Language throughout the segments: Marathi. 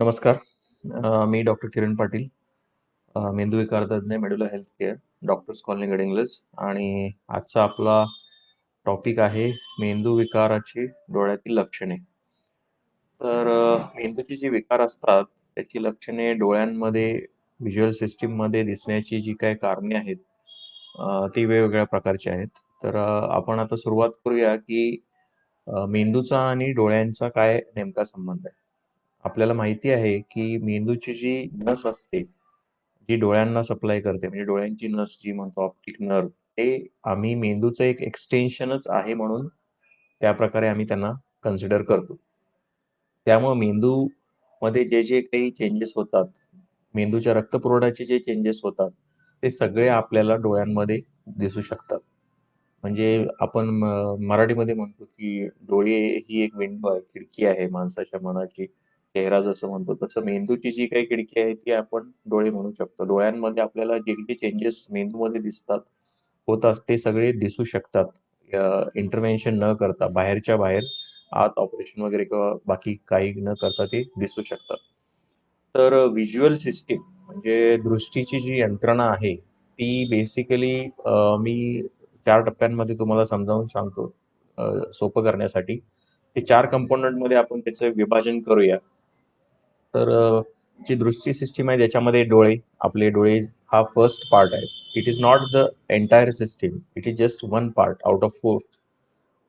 नमस्कार. मी डॉक्टर किरण पाटील, मेंदू विकार तज्ञ, medulla health care, doctors colony Gadhinglaj आणि आजचा आपला टॉपिक आहे मेंदू विकाराची डोळ्यातील लक्षणे. तर मेंदूची जी विकार असतात, त्याची लक्षणे डोळ्यांमध्ये, व्हिज्युअल सिस्टममध्ये दिसण्याची जी काही कारणे आहेत, ती वेगवेगळ्या प्रकारची आहेत. तर आपण आता सुरुवात करूया, की मेंदूचा आणि डोळ्यांचा काय नेमका संबंध आहे. आपल्याला माहिती आहे, की मेंदूची जी नस असते, जी डोळ्यांना सप्लाय करते, म्हणजे डोळ्यांची नस जी म्हणतो ऑप्टिक नर्व्ह, ते आम्ही मेंदूचं एक एक्सटेन्शनच आहे म्हणून त्याप्रकारे आम्ही त्यांना कन्सिडर करतो. त्यामुळं मेंदूमध्ये जे काही चेंजेस होतात, मेंदूच्या रक्तपुरवठ्याचे जे चेंजेस होतात, ते सगळे आपल्याला डोळ्यांमध्ये दिसू शकतात. म्हणजे आपण मराठीमध्ये म्हणतो, की डोळे ही एक विंडो आहे, खिडकी आहे माणसाच्या मनाची. चेहरा जसं म्हणतो, तसं मेंदूची जी काही खिडकी आहे, ती आपण डोळे म्हणू शकतो. डोळ्यांमध्ये आपल्याला जे चेंजेस मेंदूमध्ये दिसतात, होतात, ते सगळे दिसू शकतात. इंटरव्हेन्शन न करता, बाहेरच्या बाहेर आत ऑपरेशन वगैरे किंवा बाकी काही न करता ते दिसू शकतात. तर व्हिज्युअल सिस्टीम म्हणजे दृष्टीची जी यंत्रणा आहे, ती बेसिकली मी 4 टप्प्यांमध्ये तुम्हाला समजावून सांगतो सोपं करण्यासाठी. हे 4 कंपोनंटमध्ये आपण त्याचं विभाजन करूया. तर जी दृष्टी सिस्टीम आहे त्याच्यामध्ये आपले डोळे हा फर्स्ट पार्ट आहे. It is not the entire system. It is just one part out of 4.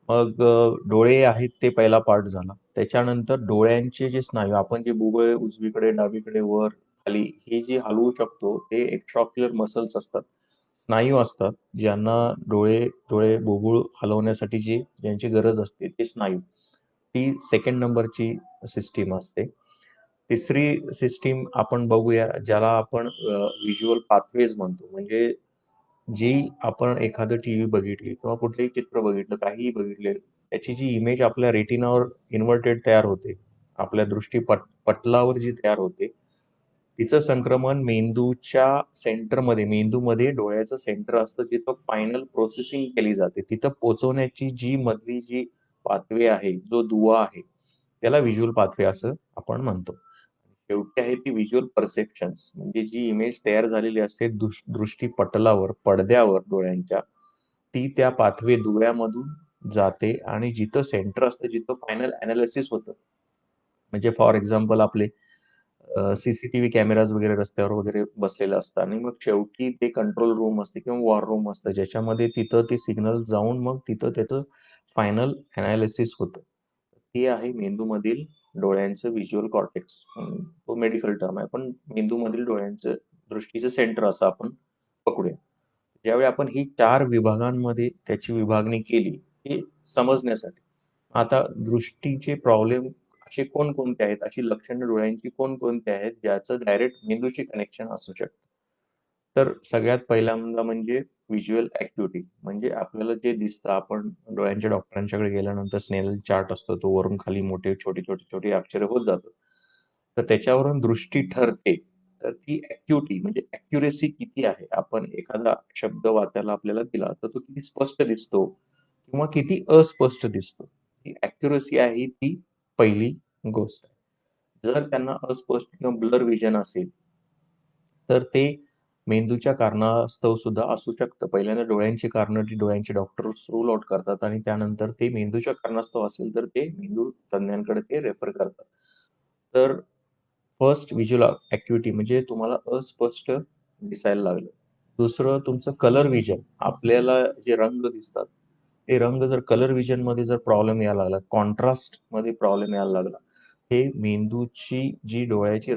मग डोळे आहेत ते पहिला पार्ट झाला. त्याच्यानंतर डोळ्यांचे जे स्नायू आपण जे बुबुळे उजवीकडे, डावीकडे, वर, खाली हे जे हलवू शकतो ते एक्स्ट्राऑक्युलर मसल्स असतात. स्नायू असतात ज्यांना डोळे डोळे बुबुळ हलवण्यासाठी ज्यांची गरज असते ते स्नायू. ती सेकंड नंबरची सिस्टीम असते. तिसरी सिस्टीम आपण बघूया ज्याला आपण व्हिज्युअल पाथवेज म्हणतो. म्हणजे जी आपण एखादं टीव्ही बघितली किंवा कुठलंही चित्र बघितलं, काहीही बघितले, त्याची जी इमेज आपल्या रेटिनावर इन्व्हर्टेड तयार होते, आपल्या पटलावर जी तयार होते, तिचं संक्रमण मेंदूच्या सेंटरमध्ये, मेंदूमध्ये डोळ्याचं सेंटर असतं, जिथं फायनल प्रोसेसिंग केली जाते. तिथं पोहोचवण्याची जी मधली जी पाथवे आहे, जो दुवा आहे, त्याला व्हिज्युअल पाथवे असं आपण म्हणतो. शेवटी आहे ती व्हिज्युअल परसेप्शन्स म्हणजे जी इमेज तयार झालेली असते दृष्टीपटलावर, पडद्यावर डोळ्यांच्या, ती त्या पाथवे दुव्यामधून जाते आणि जिथं सेंटर असतं, जिथं फायनल एनालिसिस होतं. म्हणजे फॉर एक्झाम्पल आपले सीसीटीव्ही कॅमेराज वगैरे रस्त्यावर वगैरे बसलेले असतात आणि मग शेवटी ते कंट्रोल रूम असते किंवा वॉर रूम असतं, ज्याच्यामध्ये तिथं ते सिग्नल जाऊन मग तिथं त्याचं फायनल एनालिसिस होतं. ते आहे मेंदूमधील डोळ्यांचं व्हिज्युअल कॉर्टेक्स. तो मेडिकल टर्म आहे. पण मेंदूमधील डोळ्यांचं दृष्टीचं सेंटर असं आपण पकडूया. ज्यावेळी आपण ही 4 विभागांमध्ये त्याची विभागणी केली, हे समजण्यासाठी. आता दृष्टीचे प्रॉब्लेम असे कोणकोणते आहेत, अशी लक्षणं डोळ्यांची कोणकोणती आहेत, ज्याचं डायरेक्ट मेंदूशी कनेक्शन असू शकतं. तर सगळ्यात पहिल्यांदा म्हणजे व्हिज्युअल ॲक्युइटी म्हणजे आपल्याला जे दिसतं आपण डोळ्यांच्या डॉक्टरांच्याकडे गेल्यानंतर स्नेल चार्ट असतो, तो वरून खाली मोठे, छोटी अक्षरे होत जातात. तर त्याच्यावरून दृष्टी ठरते. तर ती ॲक्युइटी म्हणजे ॲक्युरसी किती आहे? आपण एखादा शब्द वाचायला आपल्याला दिला, तर तो किती स्पष्ट दिसतो किंवा किती अस्पष्ट दिसतो. ही ॲक्युरसी आहे ती पहिली गोष्ट. जर त्यांना अस्पष्ट किंवा ब्लर व्हिजन असेल, तर ते मेंदूच्या कारणास्तव सुद्धा असू शकतं. पहिल्यांदा डोळ्यांची कारणं जी डोळ्यांचे डॉक्टर्स रूल आउट करतात आणि त्यानंतर ते मेंदूच्या कारणास्तव असेल, तर ते मेंदू तज्ञांकडे ते रेफर करतात. तर फर्स्ट व्हिज्युअल ॲक्युइटी म्हणजे तुम्हाला अस्पष्ट दिसायला लागलं. दुसरं तुमचं कलर व्हिजन. आपल्याला जे रंग दिसतात, ते रंग जर कलर व्हिजनमध्ये जर प्रॉब्लेम यायला लागला, कॉन्ट्रास्टमध्ये प्रॉब्लेम यायला लागला, हे मेंदूची जी डोळ्याची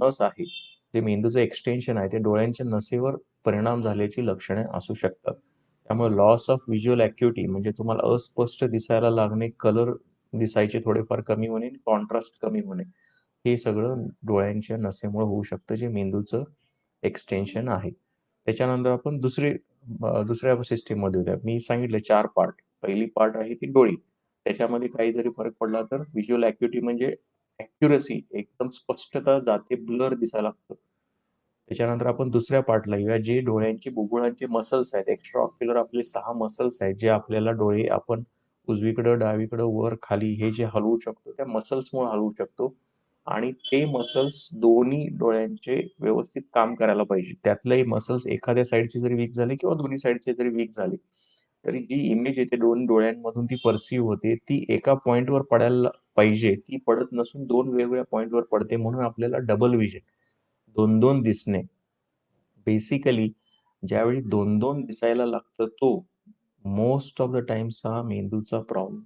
नस आहे, जे मेंदूचं एक्सटेन्शन आहे, ते डोळ्यांच्या नसेवर परिणाम झाल्याची लक्षणे असू शकतात. त्यामुळे लॉस ऑफ व्हिज्युअल ॲक्युइटी म्हणजे तुम्हाला अस्पष्ट दिसायला लागणे, कलर दिसायचे थोडेफार कमी होणे, कॉन्ट्रास्ट कमी होणे. हे सगळं डोळ्यांच्या नसेमुळे होऊ शकतं, जे मेंदूचं एक्सटेन्शन आहे. त्याच्यानंतर आपण दुसऱ्या सिस्टममध्ये येऊया. मी सांगितलं 4 पार्ट. पहिली पार्ट आहे ती डोळे. त्याच्यामध्ये काही जरी फरक पडला तर व्हिज्युअल ॲक्युइटी म्हणजे ॲक्युरसी एकदम स्पष्टता जाते, ब्लर दिसायला लागतं. त्याच्यानंतर आपण दुसऱ्या पार्टला येऊया, जे डोळ्यांचे बुबुळांचे मसल्स आहेत. एक्स्ट्रा ऑक्युलर आपले 6 मसल्स आहेत, जे आपल्याला डोळे आपण उजवीकडं, डावीकडं, वर, खाली हे जे हलवू शकतो, त्या मसल्समुळे हलवू शकतो. आणि ते मसल्स दोन्ही डोळ्यांचे व्यवस्थित काम करायला पाहिजे. त्यातलेही मसल्स एखाद्या साइडचे जरी वीक झाले किंवा दोन्ही साइडचे जरी वीक झाले, तरी जी इमेज येते दोन डोळ्यांमधून ती पर्सीव्ह होते, ती एका पॉइंटवर पडायला पाहिजे. ती पडत नसून 2 वेगवेगळ्या पॉइंटवर पडते, म्हणून आपल्याला डबल व्हिजन, 2-2 दिसणे. बेसिकली ज्यावेळी 2-2 दिसायला लागतं तो मोस्ट ऑफ द टाईम्स हा मेंदूचा प्रॉब्लेम.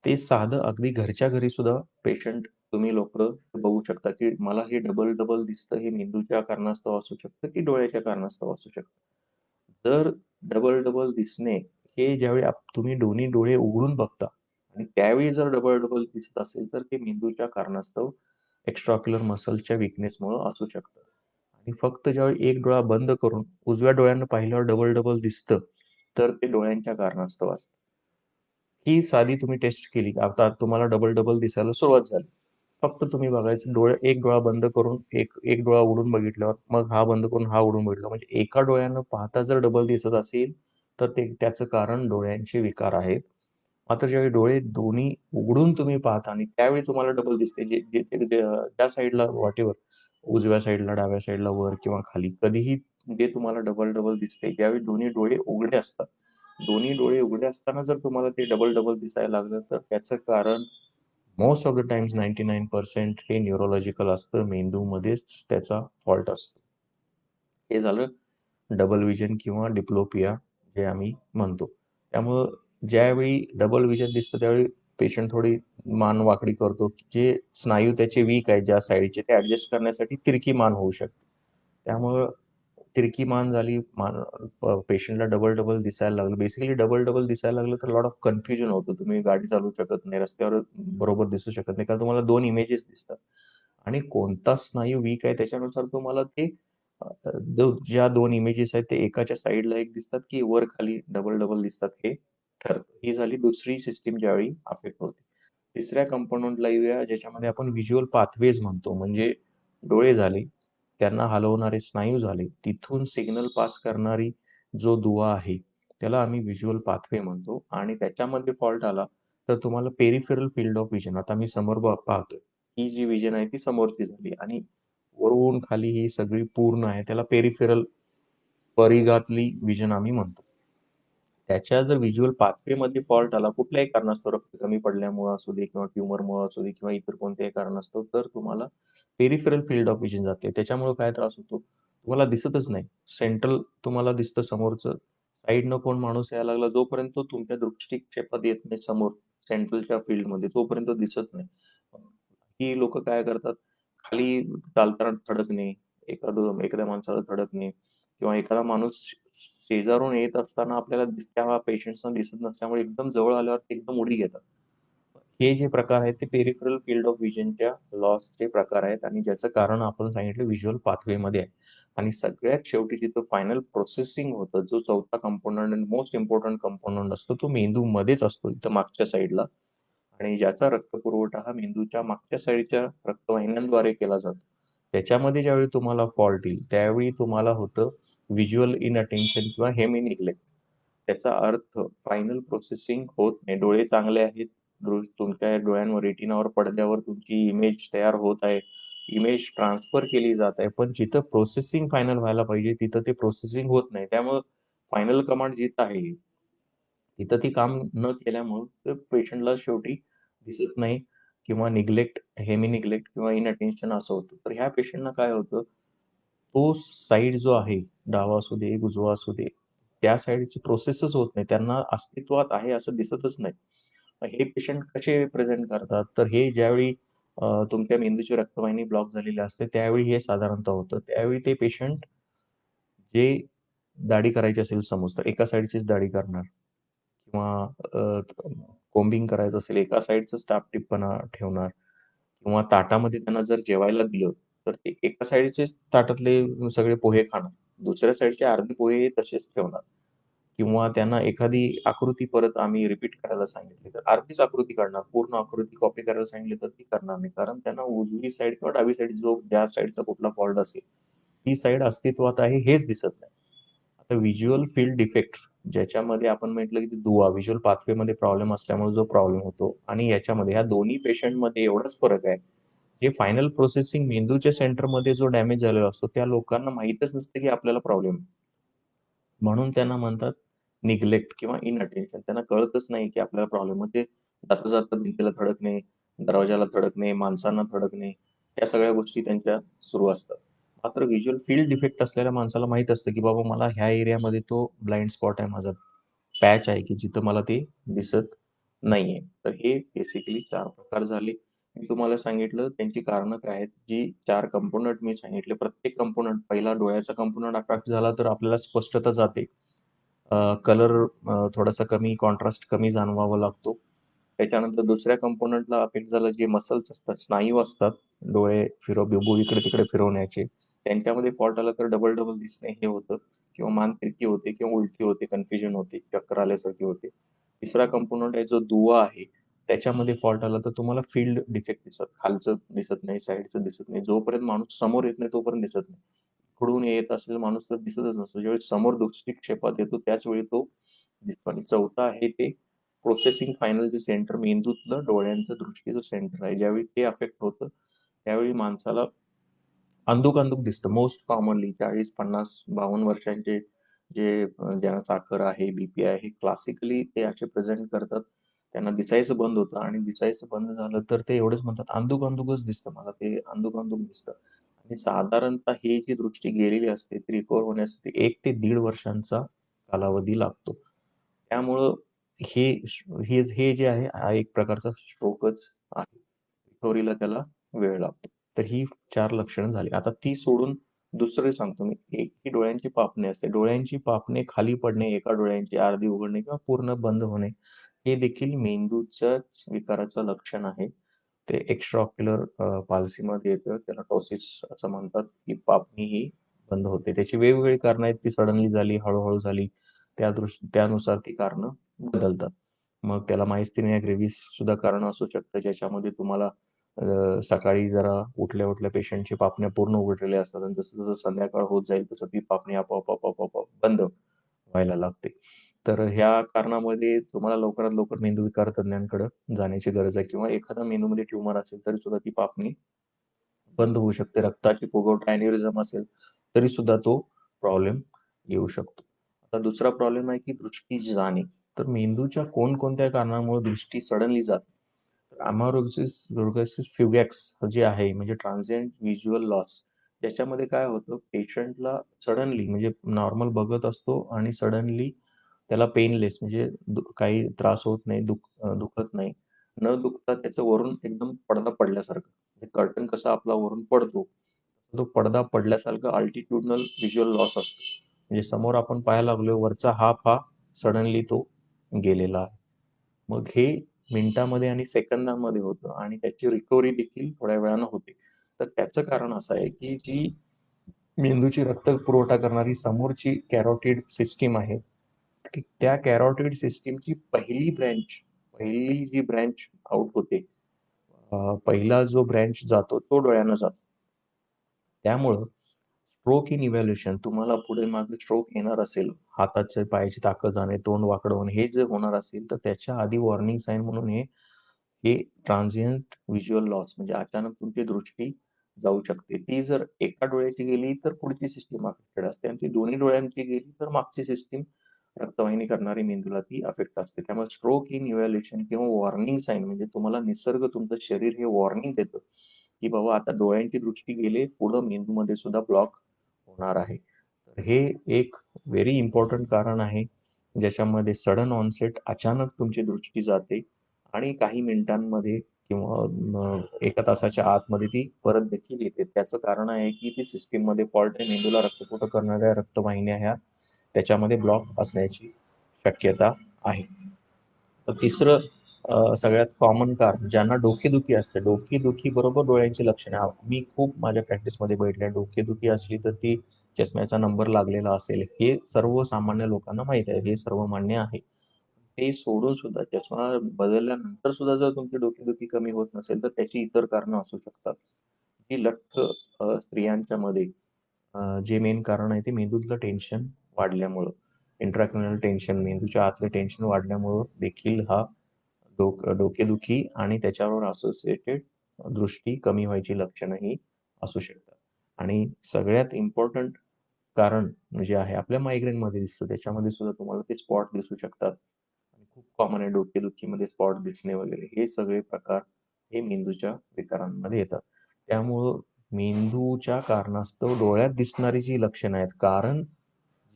ते साधं अगदी घरच्या घरी सुद्धा पेशंट तुम्ही लोकं बघू शकता, की मला हे डबल-डबल दिसतं, हे मेंदूच्या कारणास्तव असू शकतं, की डोळ्याच्या कारणास्तव असू शकतं. जर डबल-डबल दिसणे हे ज्यावेळी तुम्ही दोन्ही डोळे उघडून बघता आणि त्यावेळी जर डबल-डबल दिसत असेल, तर ते मेंदूच्या कारणास्तव एक्स्ट्राऑक्युलर मसल्सच्या वीकनेसमुळं असू शकतं. आणि फक्त ज्यावेळी एक डोळा बंद करून उजव्या डोळ्यानं पाहिल्यावर डबल-डबल दिसतं, तर ते डोळ्यांच्या कारणास्तव असतं. ही साधी तुम्ही टेस्ट केली. आता तुम्हाला डबल-डबल दिसायला सुरुवात झाली. फक्त तुम्ही बघायचं एक डोळा बंद करून एक एक डोळा उघडून बघितल्यावर, मग हा बंद करून हा उघडून बघितला. म्हणजे एका डोळ्यानं पाहता जर डबल दिसत असेल, तर ते त्याचं कारण डोळ्यांचे विकार आहेत. मात्र ज्यावेळी डोळे दोन्ही उघडून तुम्ही पाहता आणि त्यावेळी तुम्हाला डबल दिसते, जे जे जे जे त्या साइडला व्हॉटएव्हर, उजव्या साइडला, डाव्या साइडला, वर किंवा खाली कधीही जे तुम्हाला डबल-डबल दिसते, ज्यावेळी दोन्ही डोळे उघडे असतात. दोन्ही डोळे उघडे असताना जर तुम्हाला ते डबल-डबल दिसायला लागलं, तर त्याचं कारण मोस्ट ऑफ द टाईम्स 99% हे न्यूरोलॉजिकल असतं. मेंदूमध्येच त्याचा फॉल्ट असतो. हे झालं डबल व्हिजन किंवा डिप्लोपिया जे आम्ही म्हणतो. त्यामुळं ज्यावेळी डबल व्हिजन दिसतं त्यावेळी पेशंट थोडी मान वाकडी करतो. जे स्नायू त्याचे वीक आहेत ज्या साइडचे ते ॲडजस्ट करण्यासाठी तिरकी मान होऊ शकते. त्यामुळं तिरकी मान झाली, पेशंटला डबल-डबल दिसायला लागलं. बेसिकली डबल-डबल दिसायला लागलं तर लॉट ऑफ कन्फ्युजन होतं. तुम्ही गाडी चालवू शकत नाही, रस्त्यावर बरोबर दिसू शकत नाही, कारण तुम्हाला 2 इमेजेस दिसतात आणि कोणता स्नायू वीक आहे त्याच्यानुसार तुम्हाला ते ज्या 2 इमेजेस आहेत ते एकाच्या साइडला एक दिसतात, की वर-खाली डबल-डबल दिसतात हे ठरतं. ही झाली दुसरी सिस्टम ज्यावेळी अफेक्ट होते. तिसऱ्या कंपोनंटला येऊया ज्याच्यामध्ये आपण व्हिज्युअल पाथवेज म्हणतो. म्हणजे डोळे झाले, त्यांना हलवणारे स्नायू झाले, तिथून सिग्नल पास करणारी जो दुवा आहे, त्याला आम्ही व्हिज्युअल पाथवे म्हणतो आणि त्याच्यामध्ये फॉल्ट आला, तर तुम्हाला पेरिफेरल फील्ड ऑफ व्हिजन, आता मी समोर पाहतोय. ही जी व्हिजन आहे ती समोरची झाली आणि वरून खाली ही सगळी पूर्ण आहे. त्याला पेरिफेरल, परिघातली व्हिजन आम्ही म्हणतो. त्याच्या जर व्हिज्युअल पाथवेमध्ये फॉल्ट आला कुठल्याही कारणास्तव, रक्त कमी पडल्यामुळं असू दे किंवा ट्यूमरमुळं असू दे किंवा इतर कोणत्याही कारणास्तव, तर तुम्हाला पेरिफेरल फील्ड ऑफ व्हिजन जाते. त्याच्यामुळं काय त्रास होतो? तुम्हाला दिसतच नाही. सेंट्रल तुम्हाला दिसतं समोरचं. साइडनं कोण माणूस यायला लागला, जोपर्यंत तो तुमच्या दृष्टिक्षेपात येत नाही समोर सेंट्रलच्या फील्डमध्ये, तोपर्यंत दिसत नाही. ही लोकं काय करतात, खाली चालताना थडकणे, एखाद्या माणसाला थडकणे किंवा एखादा माणूस शेजारून येत असताना आपल्याला त्या पेशंट्सना दिसत नसल्यामुळे एकदम जवळ आल्यावर ते एकदम उडी घेतात. हे जे प्रकार आहेत ते पेरिफेरल फील्ड ऑफ व्हिजनच्या लॉसचे प्रकार आहेत आणि ज्याचं कारण आपण सांगितलं व्हिज्युअल पाथवेमध्ये आहे. आणि सगळ्यात शेवटी जिथं फायनल प्रोसेसिंग होतं, जो चौथा कंपोनंट आणि मोस्ट इम्पोर्टंट कंपोनंट असतो, तो मेंदूमध्येच असतो, इथं मागच्या साइडला. आणि ज्याचा रक्तपुरवठा हा मेंदूच्या मागच्या साइडच्या रक्तवाहिन्यांद्वारे केला जातो. त्याच्यामध्ये ज्यावेळी तुम्हाला फॉल्ट येईल, त्यावेळी तुम्हाला होतं व्हिज्युअल इनअटेन्शन किंवा हेमी निग्लेक्ट. त्याचा अर्थ फायनल प्रोसेसिंग होत नाही. डोळे चांगले आहेत, तुमच्या डोळ्यांवर रेटिनावर पडद्यावर तुमची इमेज तयार होत आहे. इमेज ट्रान्सफर केली जात आहे. पण जिथं प्रोसेसिंग फायनल व्हायला पाहिजे, तिथं ते प्रोसेसिंग होत नाही. त्यामुळं फायनल कमांड जिथं आहे, तिथं ती काम न केल्यामुळं ते पेशंटला शेवटी दिसत नाही किंवा निग्लेक्ट, हेमी निग्लेक्ट किंवा इनअटेन्शन असं होतं. तर ह्या पेशंटना काय होतं, तो साइड जो आहे, डावा असू दे, उजवा असू दे, त्या साइडची प्रोसेसच होत नाही. त्यांना अस्तित्वात आहे असं दिसतच नाही. मग हे पेशंट कसे प्रेझेंट करतात? तर हे ज्यावेळी तुमच्या मेंदूची रक्तवाहिनी ब्लॉक झालेली असते, त्यावेळी हे साधारणतः होतं. त्यावेळी ते पेशंट जे दाढी करायची असेल समज, तर एका साइडचीच दाढी करणार किंवा कोम्बिंग करायचं असेल, एका साइडचंच टापटीपपणा ठेवणार किंवा ताटामध्ये त्यांना जर जेवायला दिलं, तर ते एका साइडचेच ताटातले सगळे पोहे खाणार. दुसऱ्या साइडचे अर्धे पोहे तसेच ठेवणार किंवा त्यांना एखादी आकृती परत आम्ही रिपीट करायला सांगितली, तर अर्धीच आकृती काढणार. पूर्ण आकृती कॉपी करायला सांगितली, तर ती करणार नाही. कारण त्यांना उजवी साइड किंवा डावी साइड ज्या साइडचा कुठला फॉल्ट असेल, ती साइड अस्तित्वात आहे हेच दिसत नाही. तर व्हिज्युअल फील्ड डिफेक्ट ज्याच्यामध्ये आपण म्हटलं की दुवा व्हिज्युअल पाथवेमध्ये प्रॉब्लेम असल्यामुळे जो प्रॉब्लेम होतो आणि याच्यामध्ये ह्या दोन्ही पेशंटमध्ये एवढाच फरक आहे. जे फायनल प्रोसेसिंग मेंदूच्या सेंटरमध्ये जो डॅमेज झालेला असतो त्या लोकांना माहीतच नसतं की आपल्याला प्रॉब्लेम आहे. म्हणून त्यांना म्हणतात निग्लेक्ट किंवा इनअटेन्शन. त्यांना कळतच नाही की आपल्याला प्रॉब्लेम. मग ते जाता-जाता भिंतीला धडकणे, दरवाजाला धडकणे, माणसांना धडकणे, या सगळ्या गोष्टी त्यांच्या सुरू असतात. मात्र व्हिज्युअल फील्ड डिफेक्ट असलेल्या माणसाला माहीत असतं की बाबा मला ह्या एरियामध्ये तो ब्लाइंड स्पॉट आहे, माझा पॅच आहे की जिथं मला ते दिसत नाहीये. तर हे बेसिकली 4 प्रकार झाले. मी तुम्हाला सांगितलं त्यांची कारणं काय आहेत. जी 4 कंपोनंट मी सांगितले, प्रत्येक कंपोनंट पहिला डोळ्याचा कंपोनंट अफेक्ट झाला तर आपल्याला स्पष्टता जाते. कलर थोडासा कमी, कॉन्ट्रास्ट कमी जाणवावा लागतो. त्याच्यानंतर दुसऱ्या कंपोनंटला अफेक्ट झालं, जे मसल्स असतात, स्नायू असतात, डोळे इकडे-तिकडे फिरवण्याचे. त्यांच्यामध्ये फॉल्ट आला तर डबल-डबल दिसणे हे होतं किंवा मान तिरकी होते किंवा उलटी होते, कन्फ्युजन होते, चक्कर आल्यासारखी होते. तिसरा कंपोनंट आहे जो दुवा आहे. त्याच्यामध्ये फॉल्ट आला तर तुम्हाला फील्ड डिफेक्ट दिसतात. खालचं दिसत नाही, साइडचं दिसत नाही. जोपर्यंत माणूस समोर येत नाही तोपर्यंत दिसत नाही. इकडून येत असलेला माणूस तर दिसतच नसतो. ज्यावेळी समोर दृष्टिक्षेपात येतो त्याच वेळी तो दिसतो. आणि चौथा आहे ते प्रोसेसिंग फायनल जे सेंटर मेंदूतलं डोळ्यांचं दृष्टीचं सेंटर आहे. ज्यावेळी ते अफेक्ट होतं, त्यावेळी माणसाला अंधुक-अंधुक दिसतं. मोस्ट कॉमनली 40, 50, 52 वर्षांचे जे ज्यांना साखर आहे, बीपी आहे, क्लासिकली ते असे प्रेझेंट करतात. त्यांना दिसायचं बंद होतं आणि दिसायचं बंद झालं तर ते एवढंच म्हणतात, "अंधुक-अंधुकच दिसतं मला ते, अंधुक-अंधुक दिसतं." आणि साधारणतः ही जी दृष्टी गेलेली असते ती रिकव्हर होण्यासाठी 1 ते 1.5 वर्षांचा कालावधी लागतो. त्यामुळं हे हे जे आहे हा एक प्रकारचा स्ट्रोकच आहे. रिकव्हरीला त्याला वेळ लागतो. तर ही 4 लक्षणं झाली. आता ती सोडून दुसरे सांगतो मी. एक ही डोळ्यांची पापणी असते. डोळ्यांची पापणे खाली पडणे, एका डोळ्यांची अर्धी उघडणे किंवा पूर्ण बंद होणे, हे देखील मेंदूच्याच विकाराचं लक्षण आहे. ते एक्स्ट्राऑक्युलर पाल्सीमध्ये येतं. त्याला टॉसिस असं म्हणतात, की पापणी ही बंद होते. त्याची वेगवेगळी कारणं आहेत. ती सडनली झाली, हळू झाली. त्यानुसार ती कारणं बदलतात. मग त्याला मायस्थेनिया ग्रेव्हिस सुद्धा कारण असू शकतं, ज्याच्यामध्ये तुम्हाला सकाळी जरा उठल्या-उठल्या पेशंटची पापण्या पूर्ण उघडलेल्या असतात आणि जसं-जसं संध्याकाळ होत जाईल तसं ती पापणी आपोआप बंद व्हायला लागते. तर ह्या कारणामध्ये तुम्हाला लवकरात लवकर मेंदूविकार तज्ञांकडे जाण्याची गरज आहे किंवा एखाद्या मेंदूमध्ये ट्यूमर असेल तरी सुद्धा ती पापणी बंद होऊ शकते. रक्ताची फुगवटा अॅन्युरिझम असेल तरी सुद्धा तो प्रॉब्लेम येऊ शकतो. आता दुसरा प्रॉब्लेम आहे की दृष्टी जाणे. तर मेंदूच्या कोणकोणत्या कारणामुळे दृष्टी सडनली जाते. अमारोसिस फ्युगॅक्स जे आहे म्हणजे ट्रान्झिएंट व्हिज्युअल लॉस. त्याच्यामध्ये काय होतं पेशंटला सडनली म्हणजे नॉर्मल बघत असतो आणि सडनली त्याला पेनलेस म्हणजे काही त्रास होत नाही, दुखत नाही. न दुखता त्याचं वरून एकदम पडदा पडल्यासारखं. म्हणजे कर्टन कसा आपला वरून पडतो, तो पडदा पडल्यासारखा अल्टिट्युडनल व्हिज्युअल लॉस असतो. म्हणजे समोर आपण पाहायला लागलोय वरचा हाफ हा सडनली तो गेलेला आहे. मग हे मिनिटामध्ये आणि सेकंदामध्ये होतं आणि त्याची रिकव्हरी देखील थोड्या वेळानं होते. तर त्याचं कारण असं आहे, की जी मेंदूची रक्त पुरवठा करणारी समोरची कॅरोटिड सिस्टीम आहे, की त्या कॅरोटिड सिस्टीमची पहिली जी ब्रँच आउट होते, पहिला जो ब्रँच जातो तो डोळ्यानं जातो. त्यामुळं स्ट्रोक इन इव्हॅल्युएशन तुम्हाला पुढे मागे स्ट्रोक येणार असेल, हाताच्या पायाची ताकद जाणे, तोंड वाकडं होणे, हे जर होणार असेल, तर त्याच्या आधी वॉर्निंग साइन म्हणून हे ट्रान्झिएंट व्हिज्युअल लॉस म्हणजे अचानक तुमची दृष्टी जाऊ शकते. ती जर एका डोळ्याची गेली, तर पुढची सिस्टीम अफेक्टेड असते आणि ती दोन्ही डोळ्यांची गेली, तर मागची सिस्टीम रक्तवाहिनी करणारी मेंदूला ती अफेक्ट असते. त्यामुळे स्ट्रोक इन इव्हॅल्युएशन किंवा वॉर्निंग साइन म्हणजे तुम्हाला निसर्ग तुमचं शरीर हे वॉर्निंग देतं, की बाबा आता डोळ्यांची दृष्टी गेली, पुढं मेंदूमध्ये सुद्धा ब्लॉक होणार आहे. तर हे एक व्हेरी इम्पोर्टंट कारण आहे, ज्याच्यामध्ये सडन ऑनसेट अचानक तुमची दृष्टी जाते आणि काही मिनिटांमध्ये किंवा 1 तासाच्या आतमध्ये ती परत देखील येते. त्याचं कारण आहे, की ती सिस्टममध्ये फॉल्ट आहे. मेंदूला रक्तपुरवठा करणाऱ्या रक्तवाहिन्या ह्या त्याच्यामध्ये ब्लॉक असण्याची शक्यता आहे. तर तिसरं सगळ्यात कॉमन कारण ज्यांना डोकेदुखी असते. डोकेदुखी बरोबर डोळ्यांची लक्षणे मी खूप माझ्या प्रॅक्टिसमध्ये बघितलंय. डोकेदुखी असली तर ती चष्म्याचा नंबर लागलेला असेल. हे सर्वसामान्य लोकांना माहीत आहे. हे सर्व मान्य आहे. ते सोडून सुद्धा चष्मा बदलल्यानंतर सुद्धा जर तुमची डोकेदुखी कमी होत नसेल, तर त्याची इतर कारणं असू शकतात. ही लठ्ठ स्त्रियांच्यामध्ये जे मेन कारण आहे ते मेंदूतलं टेन्शन वाढल्यामुळं, इंट्राक्रॅनियल टेन्शन, मेंदूच्या आतलं टेन्शन वाढल्यामुळं देखील हा डोकेदुखी आणि त्याच्यावर असोसिएटेड दृष्टी कमी व्हायची लक्षणंही असू शकतात. आणि सगळ्यात इम्पोर्टंट कारण जे आहे आपल्या मायग्रेनमध्ये दिसतं, त्याच्यामध्ये सुद्धा तुम्हाला ते स्पॉट दिसू शकतात. आणि खूप कॉमन आहे डोकेदुखीमध्ये स्पॉट दिसणे वगैरे. हे सगळे प्रकार हे मेंदूच्या विकारांमध्ये येतात. त्यामुळं मेंदूच्या कारणास्तव डोळ्यात दिसणारी जी लक्षणं आहेत, कारण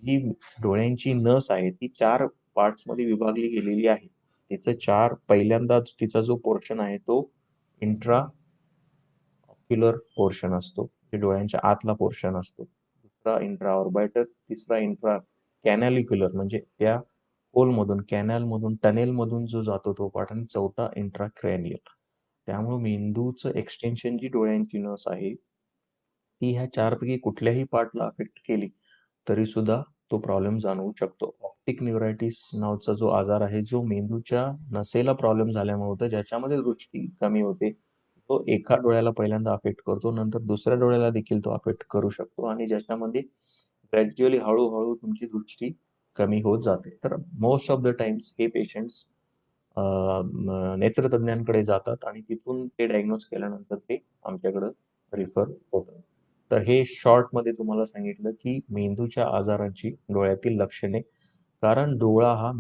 जी डोळ्यांची नस आहे ती 4 पार्ट्समध्ये विभागली गेलेली आहे. तिचं 4 पहिल्यांदा तिचा जो पोर्शन आहे तो इंट्रा ऑक्युलर पोर्शन असतो. जे डोळ्यांच्या आतला पोर्शन असतो. दुसरा इंट्रा ऑर्बिटर, तिसरा इंट्रा कॅनॅलिक्युलर म्हणजे त्या होलमधून, कॅनलमधून, टनेलमधून जो जातो तो पार्ट आणि चौथा इंट्रा क्रॅनियल. त्यामुळे मेंदूचं एक्सटेन्शन जी डोळ्यांची नस आहे, ती ह्या 4 पैकी कुठल्याही पार्टला अफेक्ट केली, तरी सुद्धा तो प्रॉब्लेम जाणवू शकतो. ऑप्टिक न्यूरायटिस नावाचा जो आजार आहे, जो मेंदूच्या नसेला प्रॉब्लेम झाल्यामुळे होतो, ज्याच्यामध्ये दृष्टी कमी होते. तो एका डोळ्याला पहिल्यांदा अफेक्ट करतो, नंतर दुसऱ्या डोळ्याला देखील तो अफेक्ट करू शकतो आणि ज्याच्यामध्ये ग्रॅज्युअली हळू तुमची दृष्टी कमी होत जाते. तर मोस्ट ऑफ द टाईम्स हे पेशंट्स नेत्रतज्ञांकडे जातात आणि तिथून ते डायग्नोज केल्यानंतर ते आमच्याकडं रिफर होतं. तर हे शॉर्टमध्ये तुम्हाला सांगितलं, की मेंदूच्या आजाराची डोळ्यातील लक्षणे. कारण डोळा हा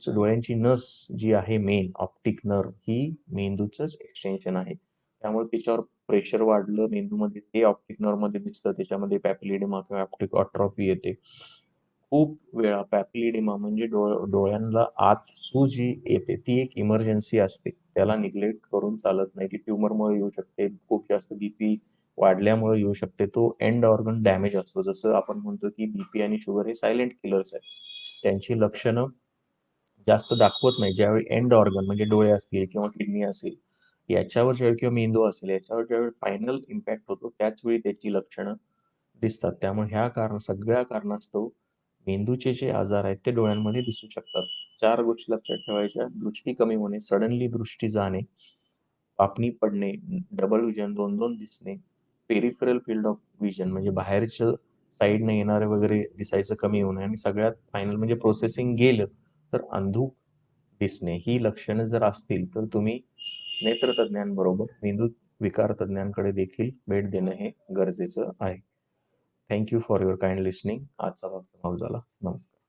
डोळ्यांची नस जी आहे मेन ऑप्टिक नर्व्ह ही मेंदूचंच एक्सटेन्शन आहे. त्यामुळे तिच्यावर प्रेशर वाढलं मेंदूमध्ये ते ऑप्टिक नर्व्हमध्ये दिसतं. त्याच्यामध्ये पॅपिलिडेमा किंवा ऑप्टिक अट्रॉफी येते. खूप वेळा पॅपिलिडेमा म्हणजे डोळ्यांना आत सूज जी येते ती एक इमर्जन्सी असते. त्याला निग्लेक्ट करून चालत नाही. ती ट्यूमरमुळे येऊ शकते. खूप जास्त बीपी वाढल्यामुळे येऊ शकते. तो एंड ऑर्गन डॅमेज असतो. जसं आपण म्हणतो, की बीपी आणि शुगर हे सायलेंट किलर्स आहेत. त्यांची लक्षणं जास्त दाखवत नाही. ज्यावेळी एंड ऑर्गन म्हणजे डोळे असतील किंवा किडनी असेल, याच्यावर ज्यावेळी किंवा मेंदू असेल, याच्यावर ज्यावेळी फायनल इम्पॅक्ट होतो, त्याच वेळी त्याची लक्षणं दिसतात. त्यामुळे सगळ्या कारणास्तव मेंदूचे जे आजार आहेत, ते डोळ्यांमध्ये दिसू शकतात. 4 गोष्टी लक्षात ठेवायच्या. दृष्टी कमी होणे, सडनली दृष्टी जाणे, पापणी पडणे, डबल व्हिजन 2-2 दिसणे, पेरिफेरल फील्ड ऑफ व्हिजन म्हणजे बाहेरच्या साइडने येणारे वगैरे दिसायचं कमी होणे आणि सगळ्यात फायनल म्हणजे प्रोसेसिंग गेलं, तर अंधूक दिसणे. ही लक्षणं जर असतील, तर तुम्ही नेत्रतज्ञांबरोबर मेंदू विकार तज्ञांकडे देखील भेट देणं हे गरजेचं आहे. Thank you for your kind listening. आजचा भाग समाप्त झाला. नमस्कार.